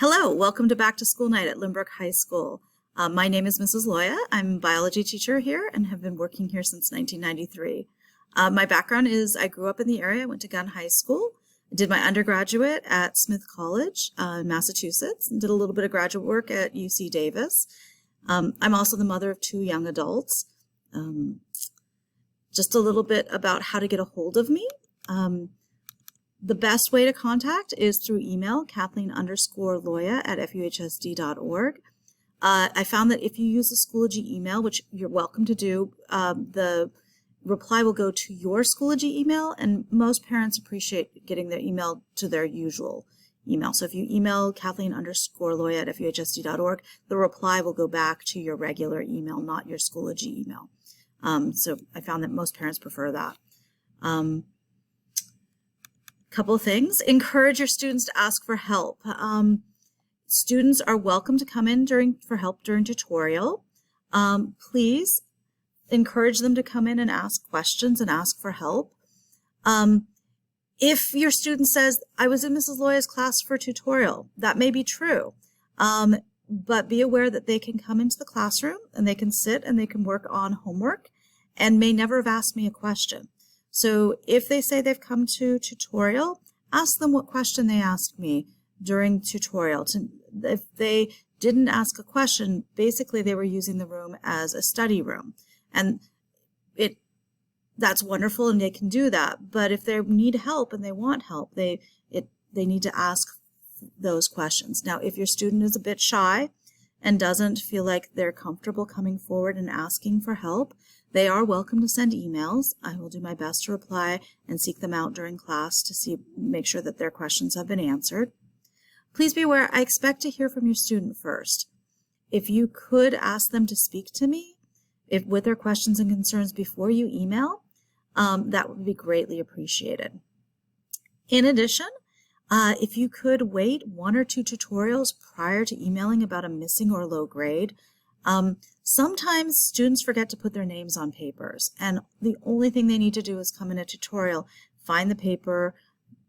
Hello, welcome to Back to School Night at Lynbrook High School. My name is Mrs. Loya. I'm a biology teacher here and have been working here since 1993. My background is I grew up in the area, I went to Gunn High School, did my undergraduate at Smith College in Massachusetts, and did a little bit of graduate work at UC Davis. I'm also the mother of 2 young adults. Just a little bit about how to get a hold of me. The best way to contact is through email, Kathleen_Loya@fuhsd.org. I found that if you use the Schoology email, which you're welcome to do, the reply will go to your Schoology email, and most parents appreciate getting their email to their usual email. So if you email Kathleen_Loya@fuhsd.org, the reply will go back to your regular email, not your Schoology email. So I found that most parents prefer that. Couple of things. Encourage your students to ask for help. Students are welcome to come in for help during tutorial. Please encourage them to come in and ask questions and ask for help. If your student says, I was in Mrs. Loya's class for tutorial, that may be true. But be aware that they can come into the classroom and they can sit and they can work on homework and may never have asked me a question. So if they say they've come to tutorial, ask them what question they asked me during tutorial. If they didn't ask a question, basically they were using the room as a study room. And that's wonderful and they can do that. But if they need help and they want help, they need to ask those questions. Now, if your student is a bit shy and doesn't feel like they're comfortable coming forward and asking for help, they are welcome to send emails. I will do my best to reply and seek them out during class to make sure that their questions have been answered. Please be aware, I expect to hear from your student first. If you could ask them to speak to me with their questions and concerns before you email, that would be greatly appreciated. In addition, if you could wait 1 or 2 tutorials prior to emailing about a missing or low grade. Sometimes students forget to put their names on papers, and the only thing they need to do is come in a tutorial, find the paper,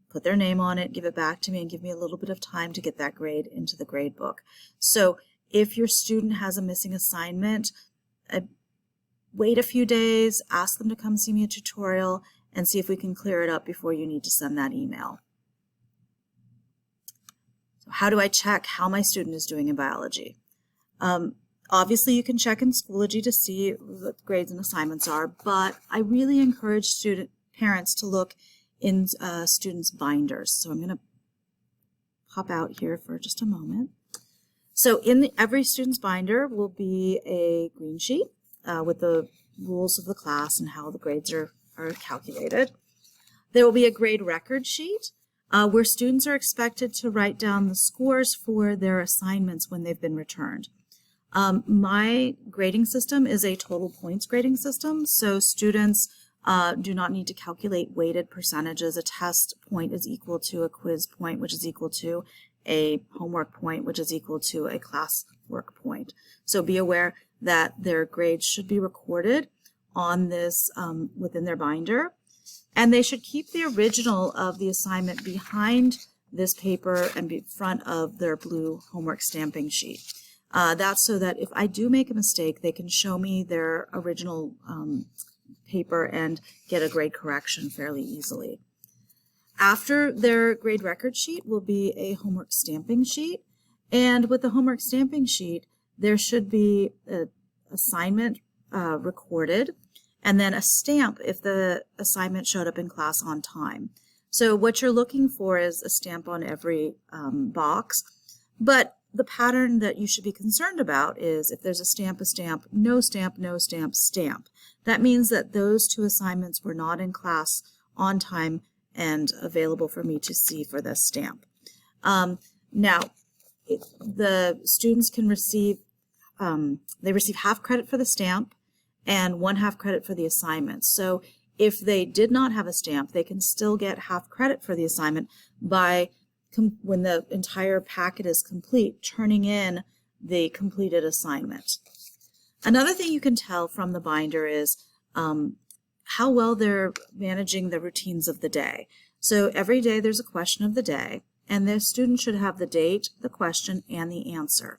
put their name on it, give it back to me, and give me a little bit of time to get that grade into the grade book. So if your student has a missing assignment, wait a few days, ask them to come see me at tutorial, and see if we can clear it up before you need to send that email. So how do I check how my student is doing in biology? Obviously, you can check in Schoology to see what grades and assignments are, but I really encourage parents to look in students' binders. So I'm going to pop out here for just a moment. So in every student's binder will be a green sheet with the rules of the class and how the grades are calculated. There will be a grade record sheet where students are expected to write down the scores for their assignments when they've been returned. My grading system is a total points grading system, so students do not need to calculate weighted percentages. A test point is equal to a quiz point, which is equal to a homework point, which is equal to a classwork point. So be aware that their grades should be recorded on this within their binder, and they should keep the original of the assignment behind this paper and in front of their blue homework stamping sheet. That's so that if I do make a mistake, they can show me their original paper and get a grade correction fairly easily. After their grade record sheet will be a homework stamping sheet, and with the homework stamping sheet, there should be an assignment recorded, and then a stamp if the assignment showed up in class on time. So what you're looking for is a stamp on every box, but the pattern that you should be concerned about is if there's a stamp, no stamp, no stamp, stamp. That means that those 2 assignments were not in class on time and available for me to see for the stamp. Now, the students can receive, they receive half credit for the stamp and 1/2 credit for the assignment. So if they did not have a stamp, they can still get half credit for the assignment by when the entire packet is complete, turning in the completed assignment. Another thing you can tell from the binder is how well they're managing the routines of the day. So every day there's a question of the day, and the student should have the date, the question, and the answer.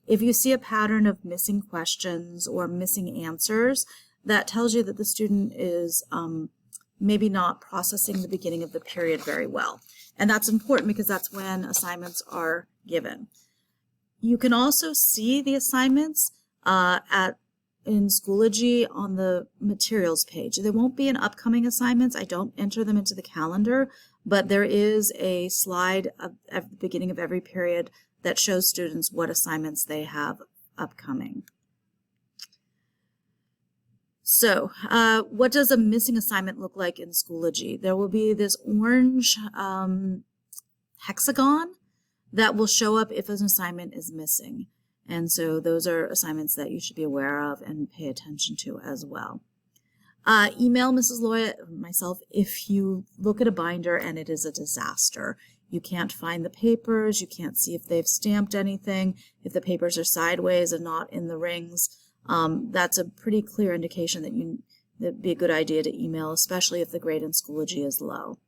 If you see a pattern of missing questions or missing answers, that tells you that the student is maybe not processing the beginning of the period very well. And that's important because that's when assignments are given. You can also see the assignments in Schoology on the materials page. There won't be an upcoming assignments. I don't enter them into the calendar, but there is a slide at the beginning of every period that shows students what assignments they have upcoming. So what does a missing assignment look like in Schoology? There will be this orange hexagon that will show up if an assignment is missing. And so those are assignments that you should be aware of and pay attention to as well. Email Mrs. Loya, myself, if you look at a binder and it is a disaster. You can't find the papers, you can't see if they've stamped anything, if the papers are sideways and not in the rings. That's a pretty clear indication that it'd be a good idea to email, especially if the grade in Schoology is low.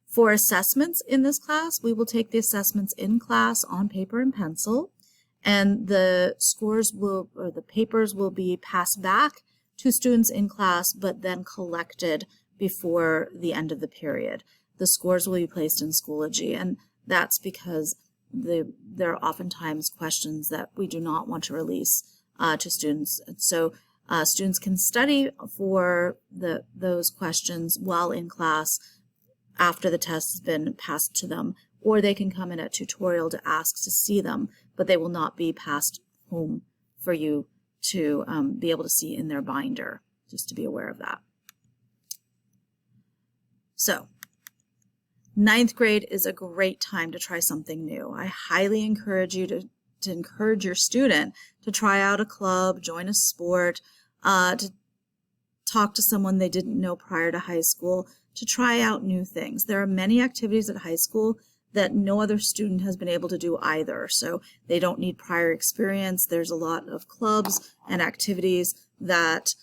For assessments in this class, we will take the assessments in class on paper and pencil, and the the papers will be passed back to students in class, but then collected before the end of the period. The scores will be placed in Schoology, and that's because there are oftentimes questions that we do not want to release to students. So students can study for those questions while in class after the test has been passed to them, or they can come in at tutorial to ask to see them, but they will not be passed home for you to be able to see in their binder, just to be aware of that. So, 9th grade is a great time to try something new. I highly encourage you to encourage your student to try out a club, join a sport, to talk to someone they didn't know prior to high school, to try out new things. There are many activities at high school that no other student has been able to do either, so they don't need prior experience. There's a lot of clubs and activities that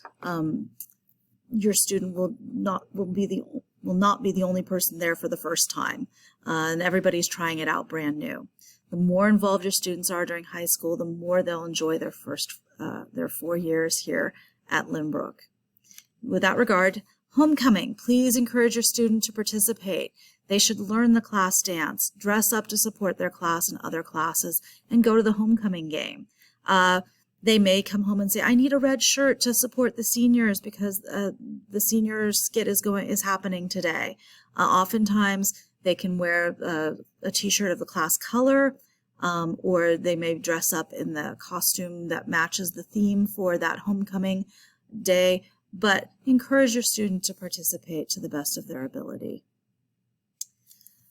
your student will not be the only person there for the first time, and everybody's trying it out brand new. The more involved your students are during high school, the more they'll enjoy their 4 years here at Lynbrook. With that regard, homecoming. Please encourage your student to participate. They should learn the class dance, dress up to support their class and other classes, and go to the homecoming game. They may come home and say, I need a red shirt to support the seniors because the senior skit is happening today. Oftentimes, they can wear a t-shirt of the class color, or they may dress up in the costume that matches the theme for that homecoming day, but encourage your student to participate to the best of their ability.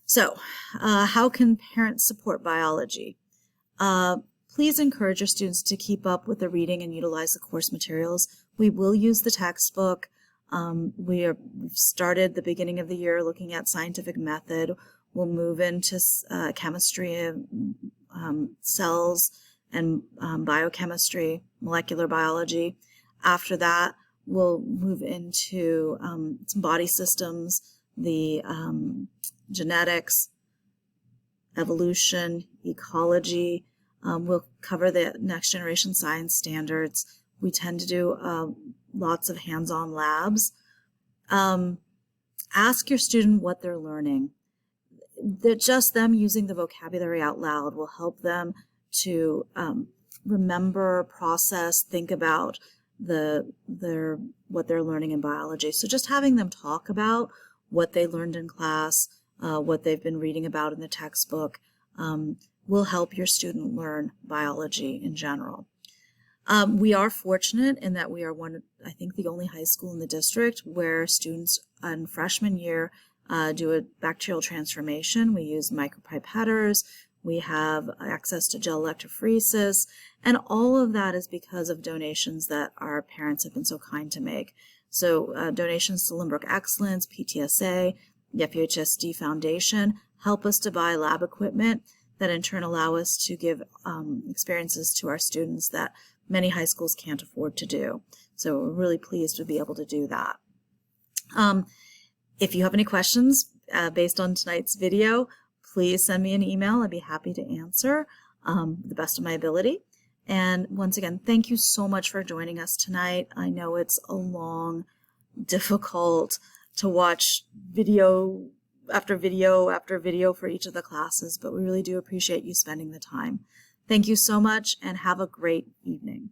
So, how can parents support biology? Please encourage your students to keep up with the reading and utilize the course materials. We will use the textbook. We've started the beginning of the year looking at scientific method. We'll move into chemistry and cells and biochemistry, molecular biology. After that, we'll move into some body systems, the genetics, evolution, ecology. We'll cover the next generation science standards. We tend to do lots of hands-on labs. Ask your student what they're learning. Just them using the vocabulary out loud will help them to remember, process, think about what they're learning in biology. So just having them talk about what they learned in class, what they've been reading about in the textbook, will help your student learn biology in general. We are fortunate in that we are I think the only high school in the district where students in freshman year do a bacterial transformation. We use micropipetters, we have access to gel electrophoresis, and all of that is because of donations that our parents have been so kind to make. So donations to Lynbrook Excellence, PTSA, the FUHSD Foundation help us to buy lab equipment that in turn allow us to give experiences to our students that many high schools can't afford to do. So we're really pleased to be able to do that. If you have any questions based on tonight's video, please send me an email. I'd be happy to answer the best of my ability. And once again, thank you so much for joining us tonight. I know it's a long, difficult to watch video after video after video for each of the classes, but we really do appreciate you spending the time. Thank you so much and have a great evening.